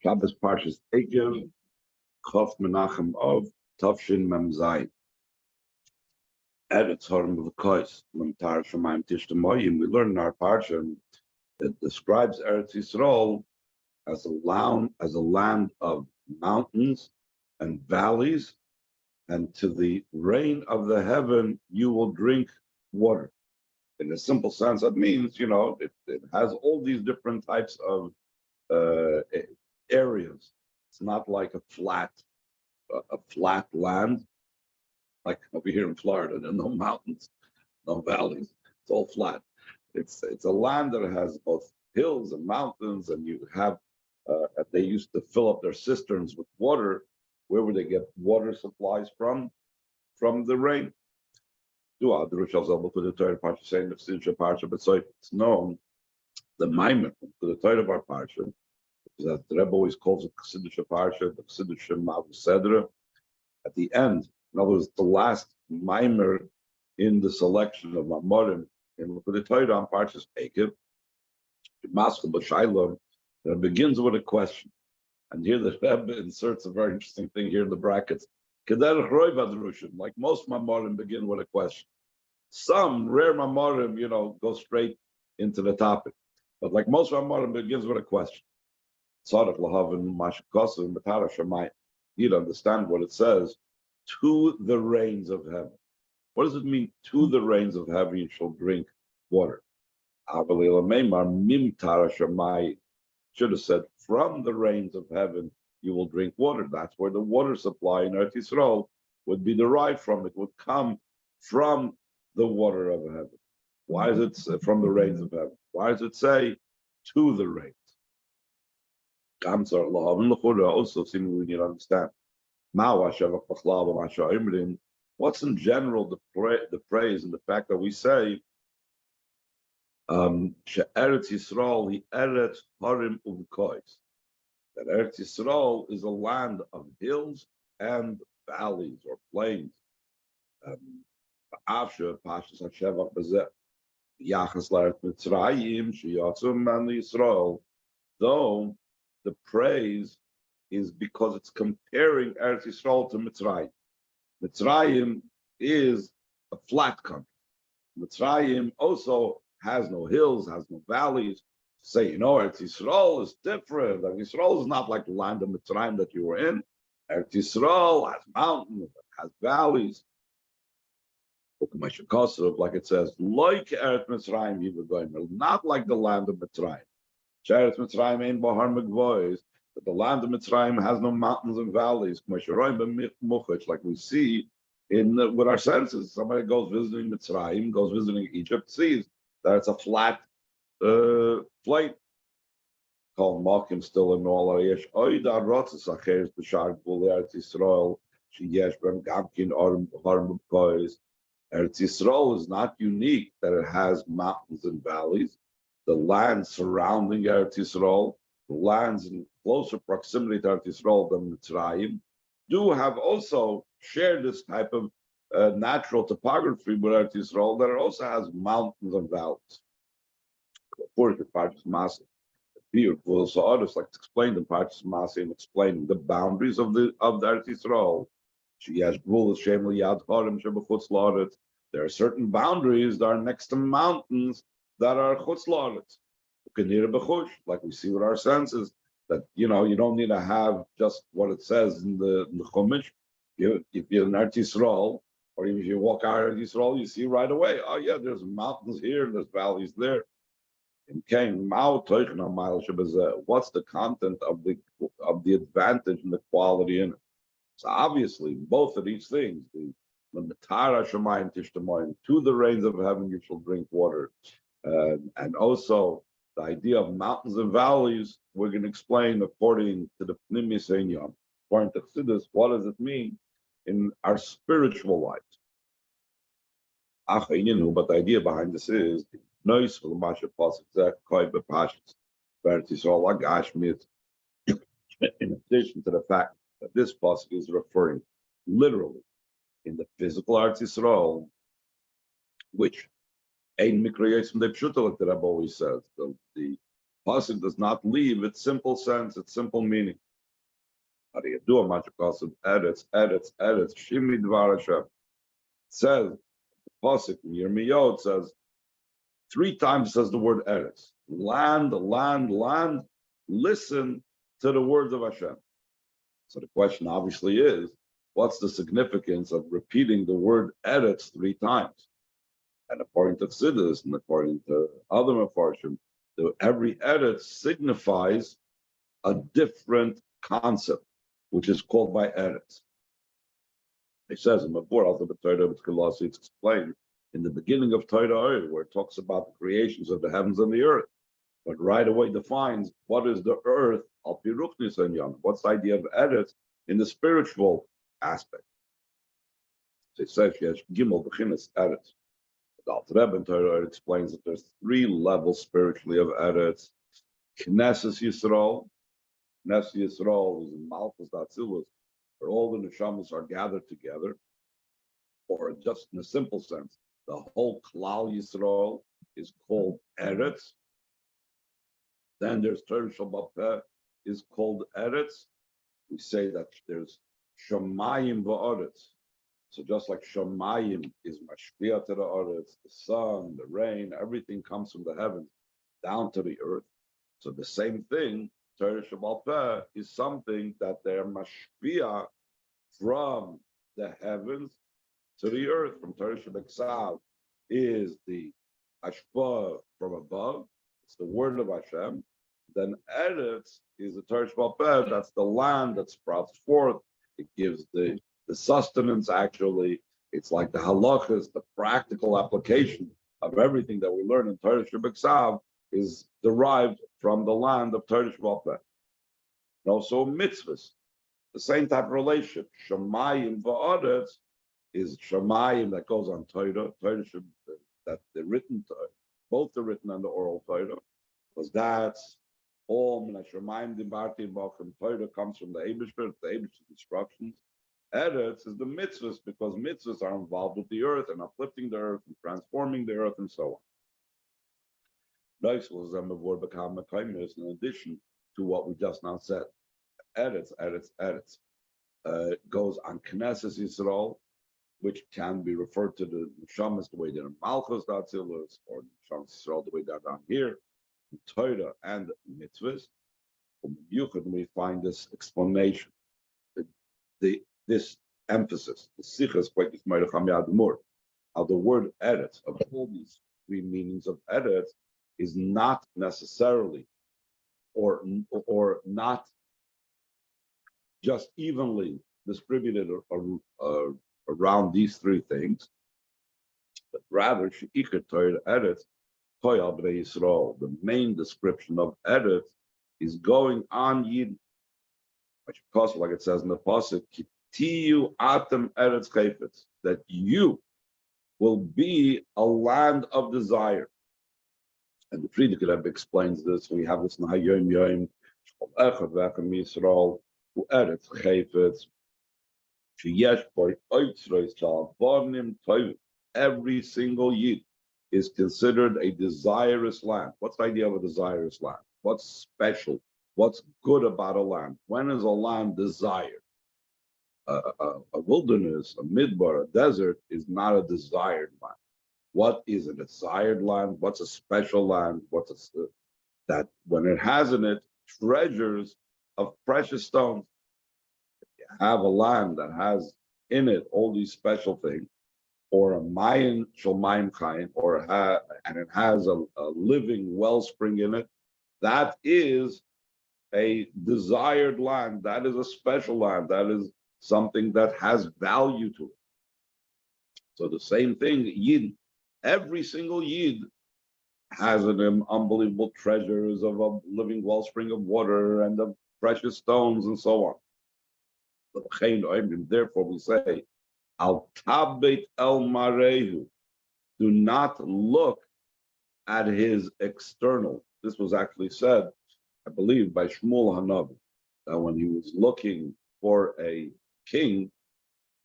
Shabbos Parshas Ekev, Chof Menachem Ov, Tavshin Mem Zayin. Eretz Harim V'Kois, Lemtar Shamayim Tishta. We learn in our parsha that describes Eretz Yisrael as a land of mountains and valleys, and to the rain of the heaven you will drink water. In a simple sense, that means it has all these different types of areas. It's not like a flat land like over here in Florida. There are no mountains, no valleys. It's all flat. It's a land that has both hills and mountains, and you have. They used to fill up their cisterns with water. Where would they get water supplies from? From the rain. But so it's known the Maimer, the Torah of our parsha, that the Rebbe always calls it Chassidische Parsha, the Chassidische Mavu Sedra. At the end, in other words, the last Maimer in the selection of Mamorim in the Torah on Parshas Ekev, that begins with a question. And here the Rebbe inserts a very interesting thing here in the brackets. Like most Mamorim begin with a question. Some rare Mamorim, go straight into the topic. But like most Mamorim begins with a question. You'd understand what it says, to the rains of heaven. What does it mean, to the rains of heaven you shall drink water? Should have said, from the rains of heaven you will drink water. That's where the water supply in Eretz Yisrael would be derived from. It would come from the water of heaven. Why is it from the rains of heaven? Why does it say to the rains? Also, seemingly we need to understand. What's in general the praise and the fact that we say Eretz Yisrael, the Eretz Harim, ובקעות, that Eretz Yisrael is a land of hills and valleys or plains. Though the praise is because it's comparing Eretz Yisrael to Mitzrayim. Mitzrayim is a flat country. Mitzrayim also has no hills, has no valleys. Say, Eretz Yisrael is different. Eretz Yisrael is not like the land of Mitzrayim that you were in. Eretz Yisrael has mountains, has valleys. Like it says, like Eretz Mitzrayim, you were going, not like the land of Mitzrayim. Eretz Mitzrayim ain't bahar megvois, but the land of Mitzrayim has no mountains and valleys. Like we see with our senses. Somebody goes visiting Mitzrayim, goes visiting Egypt, sees that it's a flat plate. Called Malkim still in all Ariyesh. Oida Rotzes Acheres B'Shar Gvul Eretz Yisrael Sheyesh B'Hem Gamkin Harim V'Kois. Eretz Yisrael is not unique that it has mountains and valleys. The lands surrounding Eretz Yisrael, the lands in closer proximity to Eretz Yisrael than Mitzrayim, do have also shared this type of natural topography with Eretz Yisrael that it also has mountains and valleys. Like to explain the Parshas Masi and explain the boundaries of the Eretz Yisrael. There are certain boundaries that are next to mountains that are chutz la'aretz. Like we see with our senses, that you don't need to have just what it says in the Chumash. If you're in Eretz Yisrael, or even if you walk out of Eretz Yisrael, you see right away, oh yeah, there's mountains here and there's valleys there. What's the content of the advantage and the quality in it? So obviously, both of these things, the Lemטר השמים תשתה, to the rains of heaven you shall drink water, and also the idea of mountains and valleys, we're going to explain according to the Pnimis Einyan, according to Chassidus, what does it mean in our spiritual life. But the idea behind this is in addition to the fact that this pasuk is referring literally in the physical Eretz Yisrael, which ein mikriyos from the pshuta, like the Rebbe always says, the Pasuk does not leave its simple sense, its simple meaning. How do you do a magic pasuk? Edits, Shimi Dvar Hashem. It says, Pasuk in Yirmiyahu, it says, 3 times says the word Eretz. Land, land, land. Listen to the words of Hashem. So the question obviously is, what's the significance of repeating the word Eretz 3 times? And according to Chassidus and according to other Mefarshim, every Eretz signifies a different concept, which is called by Eretz. It says in the Torah, it's explained in the beginning of Torah, where it talks about the creations of the heavens and the earth, but right away defines what is the earth, al pi ruchnis and yom. What's the idea of Eretz in the spiritual aspect? So it says, yes, Gimel b'chinas Eretz. The Alter Rebbe in Torah explains that there's 3 levels spiritually of Eretz. Knesses Yisrael. Knesses Yisrael is in Malchus Datzilus, where all the neshamas are gathered together, or just in a simple sense, the whole Klal Yisrael is called Eretz. Then there's Torah Shabbat Peh is called Eretz. We say that there's Shamayim va'aretz. So just like Shamayim is mashpia to the Eretz, the sun, the rain, everything comes from the heavens down to the earth. So the same thing, Torah Shabbat Peh is something that they're mashpia from the heavens to the earth. From Torah Shabbat is the Ashpa from above. It's the word of Hashem. Then Eretz is the Torah Shabbat Peh. That's the land that sprouts forth. It gives the sustenance, actually. It's like the halachas, the practical application of everything that we learn in Torah Shabbat is derived from the land of Torah Shabbat Peh. And also mitzvahs, the same type of relationship. Shamayim va'aretz is Shamayim that goes on Torah, that the written Torah, both the written and the oral Torah, because that's all Min Hashamayim Dibarti Bachim. Torah comes from the Eibishter, the Eibishter's instructions. Eretz is the mitzvahs, because mitzvahs are involved with the earth and uplifting the earth and transforming the earth and so on. In addition to what we just now said, Eretz goes on Knesses Yisrael, which can be referred to the Neshamas the way they're in Malchus Datzilus, or Neshamas Yisrael the way they're down here, in Torah and mitzvahs. From Yuchad we find this explanation, this emphasis, the Sichas quite how the word Eretz, of all these 3 meanings of Eretz, is not necessarily or not just evenly distributed around these 3 things, but rather Sheikha Torah Eretz Toya Bnei Yisrael. The main description of Eretz is going on Yid, because like it says in the pasuk, Tiyu Atem Eretz Chayfetz, that you will be a land of desire. And the Frierdiker Rebbe explains this. We have this in Hayom Yom, Shol Echad V'Echem Yisrael, Hu Eretz Chayfetz, Sheyesh Boi Oitzreis Shal Barnim Toivim. Every single Yid is considered a desirous land. What's the idea of a desirous land? What's special? What's good about a land? When is a land desired? A wilderness, a midbar, a desert is not a desired land. What is a desired land? What's a special land? That when it has in it treasures of precious stones? If you have a land that has in it all these special things, or a mayin shalmayim kain, and it has a living wellspring in it, that is a desired land. That is a special land. That is something that has value to it. So the same thing, Yid, every single Yid has an unbelievable treasures of a living wellspring of water and of precious stones and so on. Therefore we say, Al tabet el marehu, do not look at his external. This was actually said, I believe, by Shmuel Hanavi, that when he was looking for a king,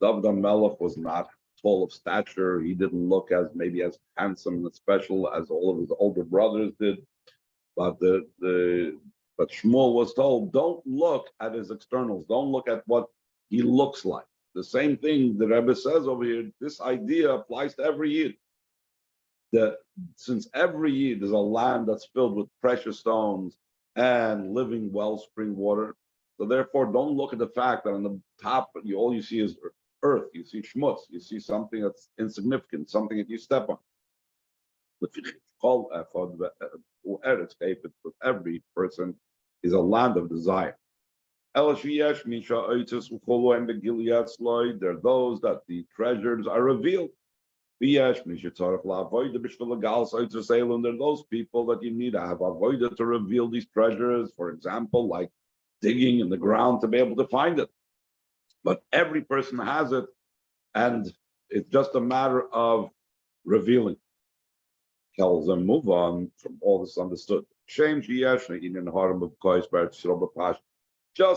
David HaMelech was not tall of stature. He didn't look maybe as handsome and special as all of his older brothers did. But but Shmuel was told, don't look at his externals, don't look at what he looks like. The same thing the Rebbe says over here, this idea applies to every Yid. That since every Yid is a land that's filled with precious stones and living wellspring water, so therefore don't look at the fact that on the top all you see is earth, you see schmutz, you see something that's insignificant, something that you step on. Every person is a land of desire. There are those that the treasures are revealed. There are those people that you need to have avoided to reveal these treasures, for example, like digging in the ground to be able to find it. But every person has it, and it's just a matter of revealing. Tells them move on from all this understood. Just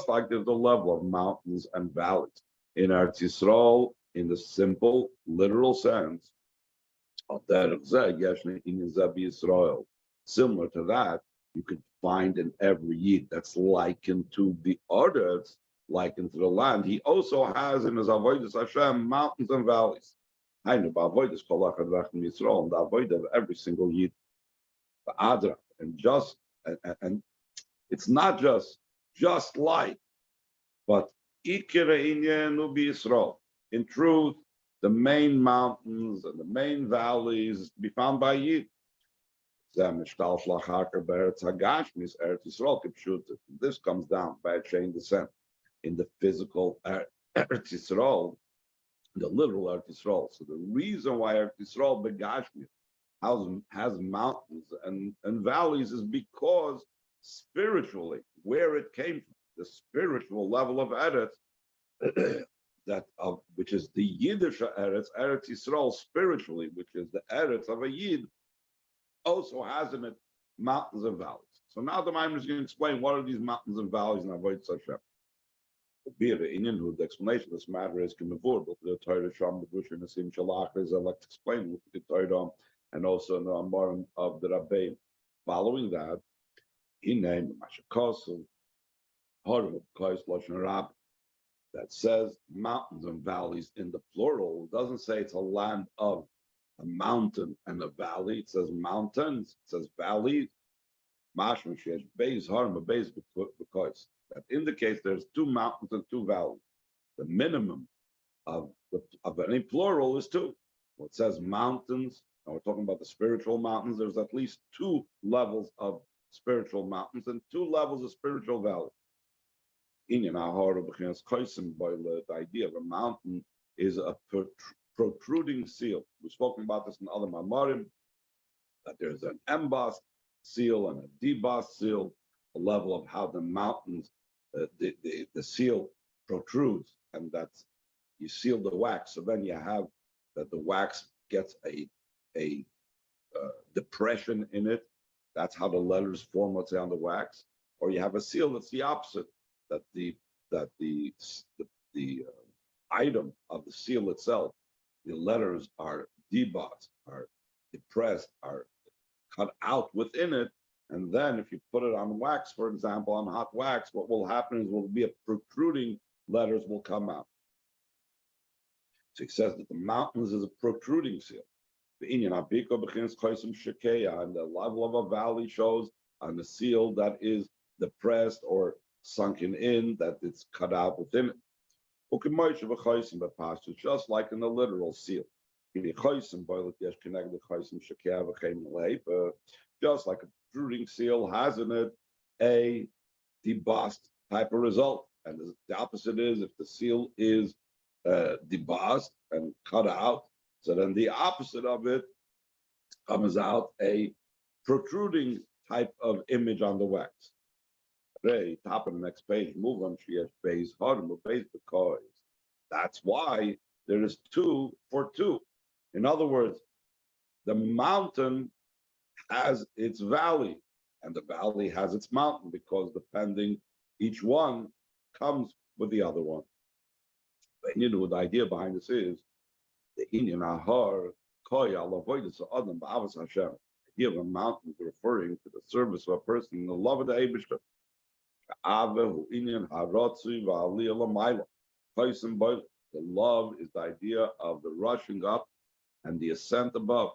like there's a level of mountains and valleys in Eretz Yisrael, in the simple, literal sense, similar to that, you could find in every Yid that's likened to the others, likened to the land. He also has in his avodas Hashem mountains and valleys. I know about avodas kolach and Yisrael, and the avodah of every single Yid, the Adra, and it's not just like, but Yisrael. In truth, the main mountains and the main valleys be found by Yid. This comes down by a chain descent in the physical Eretz Yisrael, the literal Eretz Yisrael. So the reason why Eretz Yisrael begashmi has mountains and valleys is because spiritually, where it came from, the spiritual level of Eretz, which is the Yiddish Eretz Yisrael spiritually, which is the Eretz of a Yid, also has in it mountains and valleys. So now the Maimon is going to explain what are these mountains and valleys in Avodah Hashem. The explanation of this matter is the Torah Sham the Bush and the Sim Shalach is I like to explain the Torah and also in the Amarim of the Rabbein. Following that, he named Mashakos Harim, Kais Lashon Rab, that says mountains and valleys in the plural. It doesn't say it's a land of a mountain and a valley. It says mountains, it says valleys. Mashma Shesh Beis Harim, Beis because that indicates there's two mountains and two valleys. The minimum of any plural is two. Well, it says mountains, and we're talking about the spiritual mountains. There's at least two levels of spiritual mountains and two levels of spiritual valleys. The idea of a mountain is a protruding seal. We've spoken about this in other Mamarim, that there's an embossed seal and a debossed seal, a level of how the mountains, the seal protrudes, and that's, you seal the wax, so then you have that the wax gets a depression in it. That's how the letters form, let's say, on the wax. Or you have a seal that's the opposite, that the item of the seal itself, the letters are debossed, are depressed, are cut out within it, and then if you put it on wax, for example, on hot wax, what will happen is will be a protruding letters will come out. So he says that the mountains is a protruding seal. And the level of a valley shows on the seal that is depressed or sunken in, that it's cut out within it. Just like in the literal seal. Just like a protruding seal has in it a debossed type of result. And the opposite is if the seal is debossed and cut out, so then the opposite of it comes out a protruding type of image on the wax. Top of the next page, move on, base because that's why there is 2 for 2. In other words, the mountain has its valley and the valley has its mountain, because depending, each one comes with the other one. But you know, the idea behind this is the Inyan Ahar Koy al Avodas Adam B'Avos Hashem. idea of a mountain is referring to the service of a person in the love of the Eibishter. The love is the idea of the rushing up and the ascent above.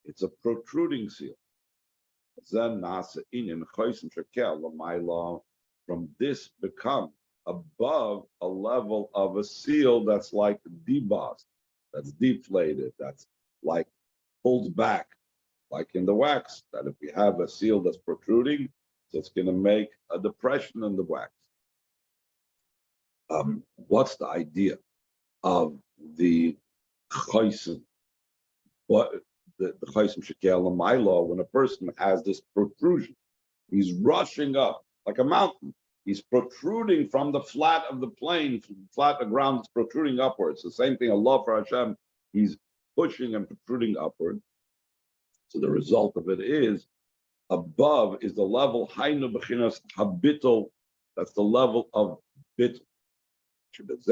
It's a protruding seal. From this become above a level of a seal that's like debossed, that's deflated, that's like pulled back, like in the wax, that if we have a seal that's protruding, so it's going to make a depression in the wax. What's the idea of the chaysim? What the chaysim shekel l'maylo, when a person has this protrusion, he's rushing up like a mountain. He's protruding from the flat of the plain, flat of the ground is protruding upwards. The same thing, Allah for Hashem, he's pushing and protruding upwards. So the result of it is, above is the level, Hainu b'chinas habitul, that's the level of bit. This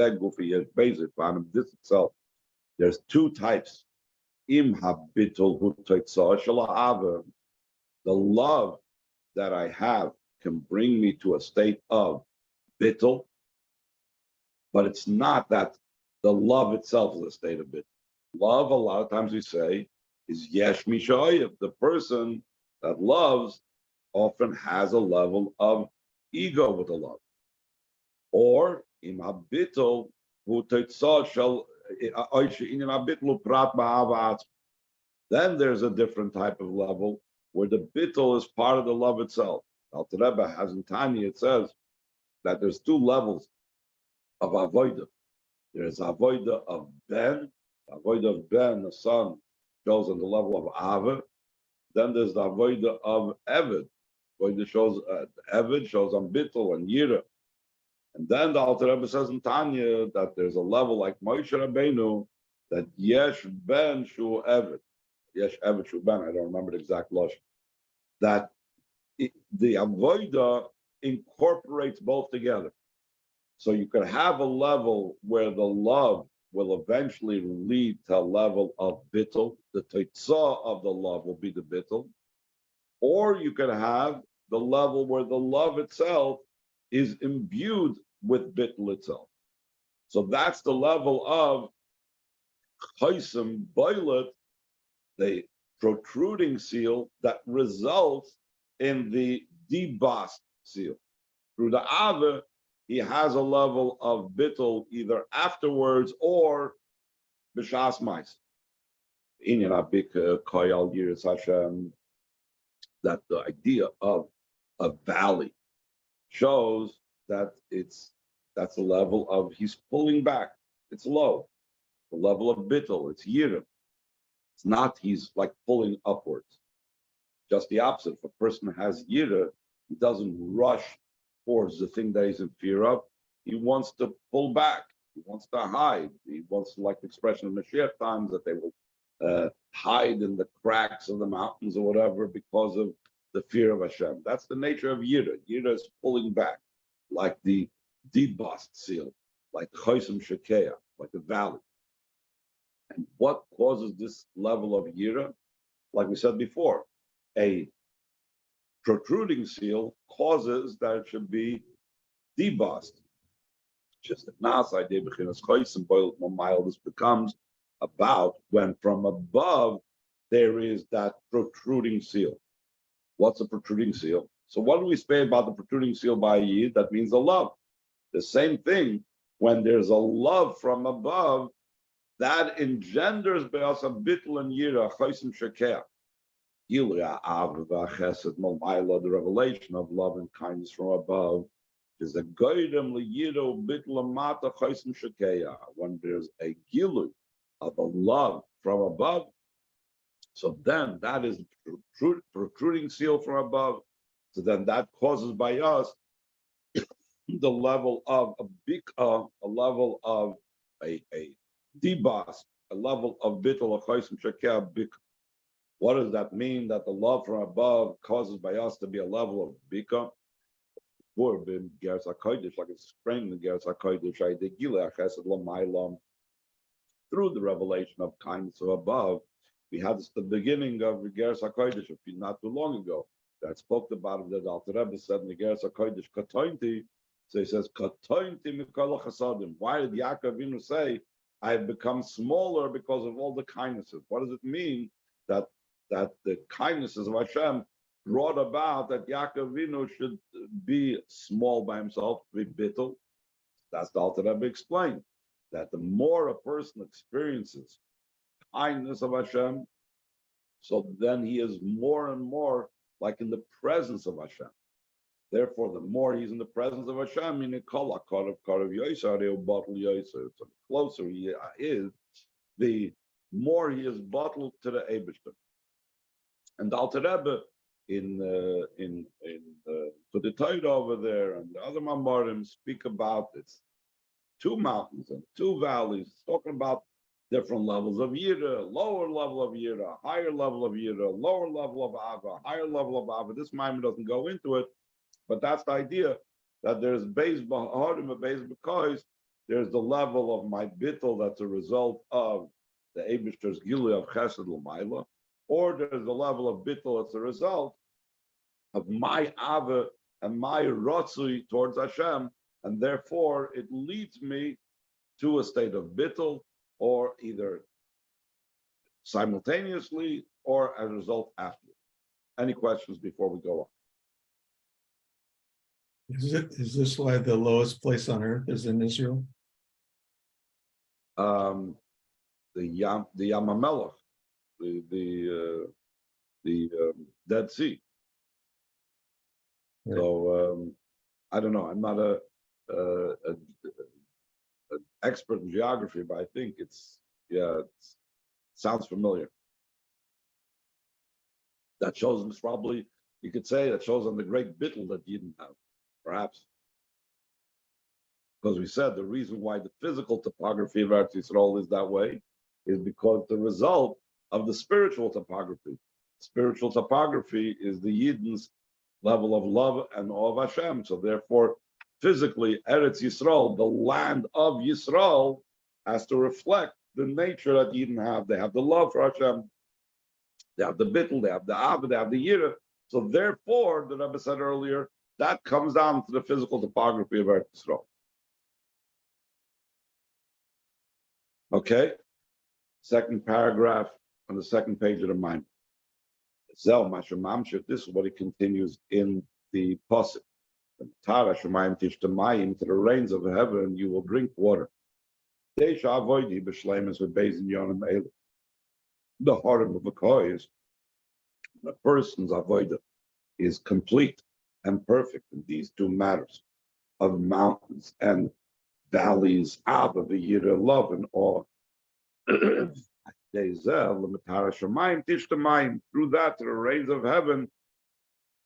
itself, there's two types. Im habitul hu teitzah shala'ava, the love that I have can bring me to a state of bittul, but it's not that the love itself is a state of bittul. Love, a lot of times we say, is yesh mishayev. The person that loves often has a level of ego with the love. Or im habitul hu teitzah shal, then there's a different type of level where the bittul is part of the love itself. Alter Rebbe has in Tanya, it says that there's two levels of avodah. There's avodah of ben, the son, shows on the level of ava. Then there's the avodah of eved. Avodah shows eved shows on bittul and yira. And then the Alter Rebbe says in Tanya that there's a level like Moshe Rabbeinu that yesh ben shu eved, yesh eved shu ben. I don't remember the exact lashon. That the avodah incorporates both together. So you could have a level where the love will eventually lead to a level of bittul. The teitzah of the love will be the bittul. Or you could have the level where the love itself is imbued with bittul itself. So that's the level of chaysim boilet, the protruding seal that results in the debossed seal. Through the Ava, he has a level of bittul either afterwards or b'shas mais. Inyan abik koyal yiras Hashem, that the idea of a valley shows that that's a level of he's pulling back. It's low. The level of bittul, it's yirim. It's not he's like pulling upwards. Just the opposite. If a person has yira, he doesn't rush towards the thing that he's in fear of. He wants to pull back. He wants to hide. He wants to, like the expression of Mashiach times, that they will hide in the cracks of the mountains or whatever because of the fear of Hashem. That's the nature of yira. Yira is pulling back, like the debossed seal, like the chaysim shekeah, like the valley. And what causes this level of yira? Like we said before, a protruding seal causes that it should be debossed. Just the nas idea bechinas chaysim boiled more mild. This becomes about when from above there is that protruding seal. What's a protruding seal? So what do we say about the protruding seal by Yid? That means a love. The same thing when there's a love from above, that engenders be'asa bittul and yira chaysim shekeah. The revelation of love and kindness from above is a goydem liyiro bittul mata chaysim shekeah. When there's a gilu of a love from above, so then that is protruding seal from above. So then that causes by us the level of a bikah, a level of a debas, a level of bittul chaysim shekeah bikah. What does that mean? That the love from above causes by us to be a level of bika. Like it's framed in Geras HaKodesh, through the revelation of kindness from above, We had this at the beginning of the Geras HaKodesh, not too long ago. That spoke about it, that Alter Rebbe said in the Geras HaKodesh, Katointi. So he says, Katointi mikol chasadim. Why did Yaakov Avinu say, I have become smaller because of all the kindnesses? What does it mean that the kindnesses of Hashem brought about that Yaakov Avinu should be small by himself, be bittul? That's the Alter Rebbe explained, that the more a person experiences kindness of Hashem, so then he is more and more like in the presence of Hashem. Therefore, the more he's in the presence of Hashem, the closer he is, the more he is bottled to the Eibishter. And the Alter Rebbe in the Torah over there and the other Mamarim speak about this. 2 mountains and 2 valleys, talking about different levels of Yira, lower level of Yira, higher level of Yira, lower level of Ava, higher level of Ava. This Maimon doesn't go into it, but that's the idea, that there's Beis B'Harim and Beis B'Kois. There's the level of my bittul that's a result of the Eibishter's Gilui of Chesed L'Maila, or there's the level of bittul that's a result of my Ava and my Ratzui towards Hashem, and therefore it leads me to a state of bittul, or either simultaneously or as a result after. Any questions before we go on? Is this why the lowest place on earth is in Israel? The Yam HaMelech, the Dead Sea. Right. So I don't know. I'm not an expert in geography, but I think it sounds familiar. That shows us probably, you could say, that shows on the great bittul that you didn't have, perhaps. Because we said the reason why the physical topography of Eretz Yisrael is that way is because the result of the spiritual topography. Spiritual topography is the Yidden's level of love and awe of Hashem. So therefore, physically, Eretz Yisrael, the land of Yisrael, has to reflect the nature that Yidden have. They have the love for Hashem, they have the bittul, they have the Abba, they have the Yira. So therefore, the Rebbe said earlier, that comes down to the physical topography of Eretz Yisrael. Okay, second paragraph on the second page of the Maimon. This is what he continues in the Pasuk. To the rains of heaven you will drink water. The herim, ובקעות, the person's avodah is complete and perfect in these 2 matters of mountains and valleys, Abba, V'yira, love and awe. Through that, to the rains of heaven,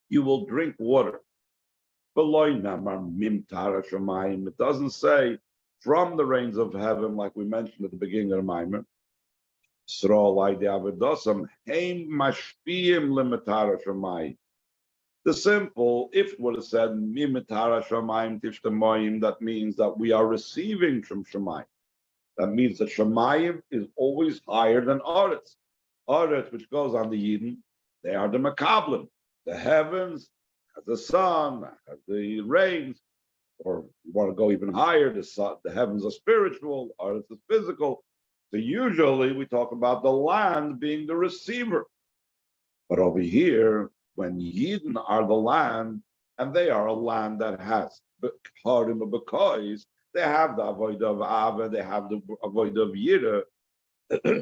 you will drink water. It doesn't say from the rains of heaven, like we mentioned at the beginning of the Maimon. The simple, if it would have said, that means that we are receiving from Shemayim. That means that Shemayim is always higher than Aretz. Aretz, which goes on the Yidden, they are the Makablim. The heavens has the sun, has the rains, or you want to go even higher, the heavens are spiritual, Aretz is physical. So usually we talk about the land being the receiver. But over here, when Yidden are the land, and they are a land that has Harim ובקעות, they have the avodah of Ava, they have the avodah of Yira.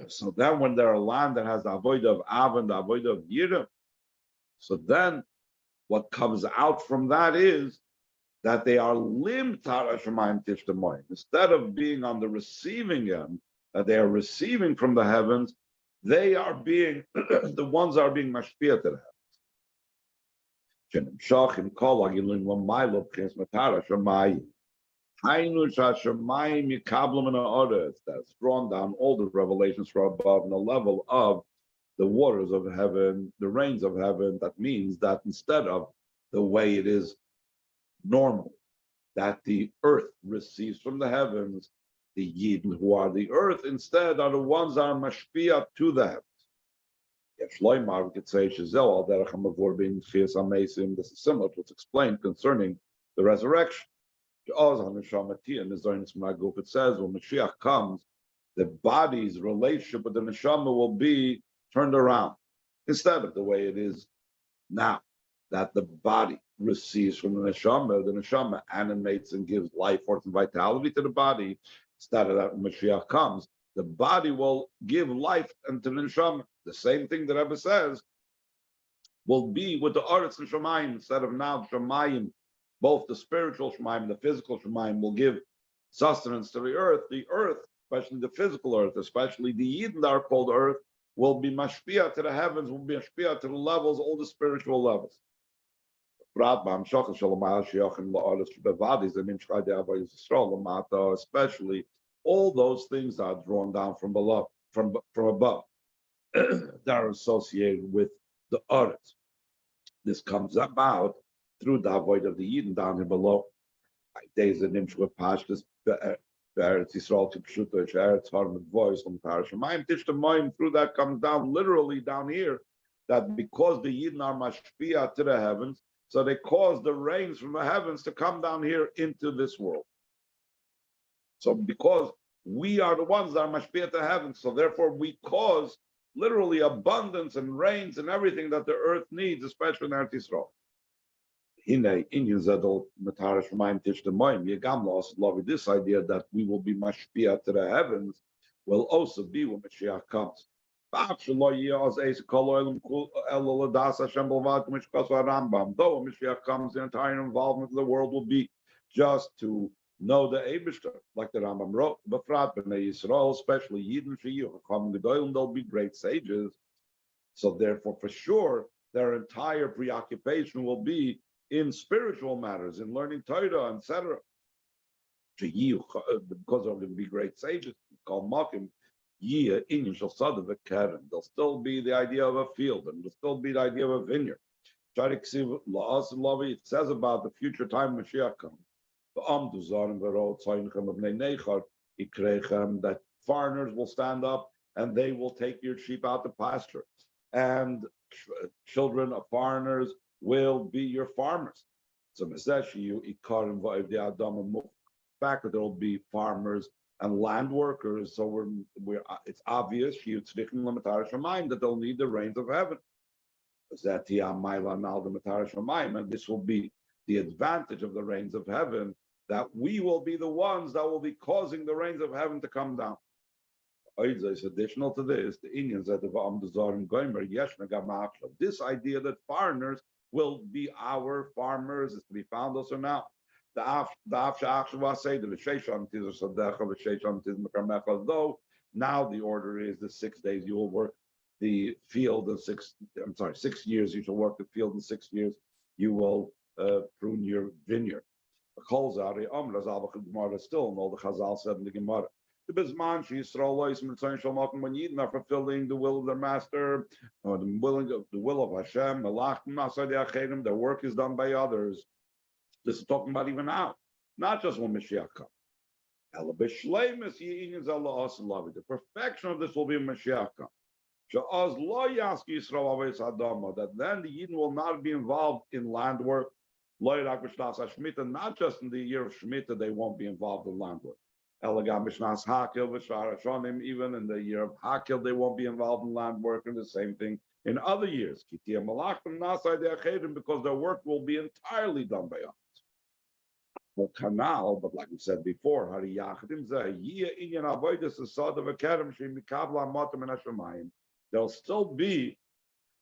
So then when they're a land that has the avodah of Ava and the avodah of Yira, so then what comes out from that is that they are limtar Hashemayim tishtamoyim. Instead of being on the receiving end, that they are receiving from the heavens, they are being, the ones are being mashpia to the heavens. That's drawn down all the revelations from above on the level of the waters of heaven, the rains of heaven. That means that instead of the way it is normal, that the earth receives from the heavens, the Yidden who are the earth instead are the ones that are mashpia to the heavens. If Shloimar, we could say Shazel al derech hamavur bein tchias hamesim. This is similar to what's explained concerning the resurrection. It says when Mashiach comes, the body's relationship with the neshama will be turned around instead of the way it is now, that the body receives from the neshama animates and gives life, force, and vitality to the body. Instead of that, when Mashiach comes, the body will give life into the neshama. The same thing that Rebbe says will be with the Aretz and Shemayim. Instead of now Shemayim, both the spiritual Shemayim and the physical Shemayim will give sustenance to the earth, especially the physical earth, especially the Yidden that are called earth, will be mashpia to the heavens, will be mashpia to the levels, all the spiritual levels. Especially all those things that are drawn down from below, from above, that are associated with the earth. This comes about through the avoid of the Yidden down here below. Days the Nimshua Pashtas, Eretz Yisrael to Pshuta, Eretz Harim voice on Parashamayim, Tishtamayim, through that comes down literally down here, that because the Yidden are mashpia to the heavens, so they cause the rains from the heavens to come down here into this world. So because we are the ones that are mashpia to heaven, so therefore we cause literally abundance and rains and everything that the earth needs, especially in Eretz Yisrael. This idea that we will be mashpia to the heavens will also be when Mashiach comes. Though when Mashiach comes, the entire involvement of the world will be just to know the Eibishter, like the Rambam wrote, especially Yidden, they'll be great sages. So therefore, for sure, their entire preoccupation will be in spiritual matters, in learning Torah, etc. Because they're going to be great sages, called Makim, there'll still be the idea of a field, and there'll still be the idea of a vineyard. It says about the future time Mashiach comes. That foreigners will stand up and they will take your sheep out to pasture, and children of foreigners will be your farmers. So the fact that there will be farmers and land workers, so it's obvious that they'll need the rains of heaven. And this will be the advantage of the rains of heaven, that we will be the ones that will be causing the rains of heaven to come down. Additional to this, the Indians that this idea that foreigners will be our farmers is to be found also now. Though now the order is the 6 days you will work the field, and 6 years you shall work the field, and 6 years you will prune your vineyard. Still, and all the Chazal said in the Gemara. The Bisman, when Yidden are fulfilling the will of their master, or the will of Hashem, their work is done by others. This is talking about even now, not just when Mashiach comes. The perfection of this will be when Mashiach comes. That then the Yidden will not be involved in land work. Not just in the year of Shemitah, they won't be involved in land work. Even in the year of Hakil, they won't be involved in land work, and the same thing in other years. Because their work will be entirely done by us. But like we said before, there'll still be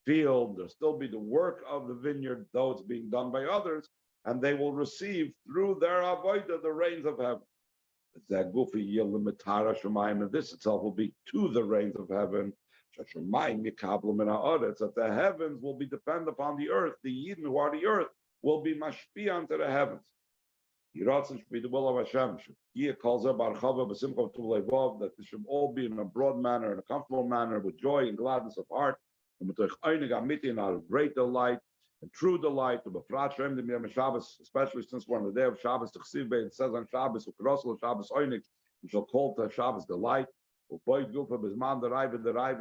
field, there'll still be the work of the vineyard, though it's being done by others, and they will receive through their avodah the rains of heaven. And this itself will be to the rains of heaven. That the heavens will be dependent upon the earth. The Yidden who are the earth will be mashpia unto the heavens. Should be the will of Hashem. That they should all be in a broad manner, in a comfortable manner, with joy and gladness of heart, and out of great delight and true delight. Especially since we're on the day of Shabbos, it says on Shabbos, you shall call to Shabbos delight.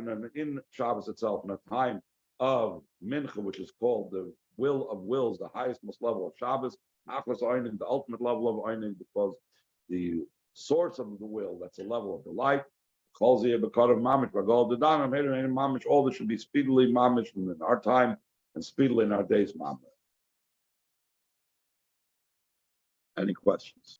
And in Shabbos itself, in a time of Mincha, which is called the will of wills, the highest most level of Shabbos, the ultimate level of Eining, because the source of the will, that's a level of delight. All that should be speedily mamish in our time and speedily in our days mamish. Any questions?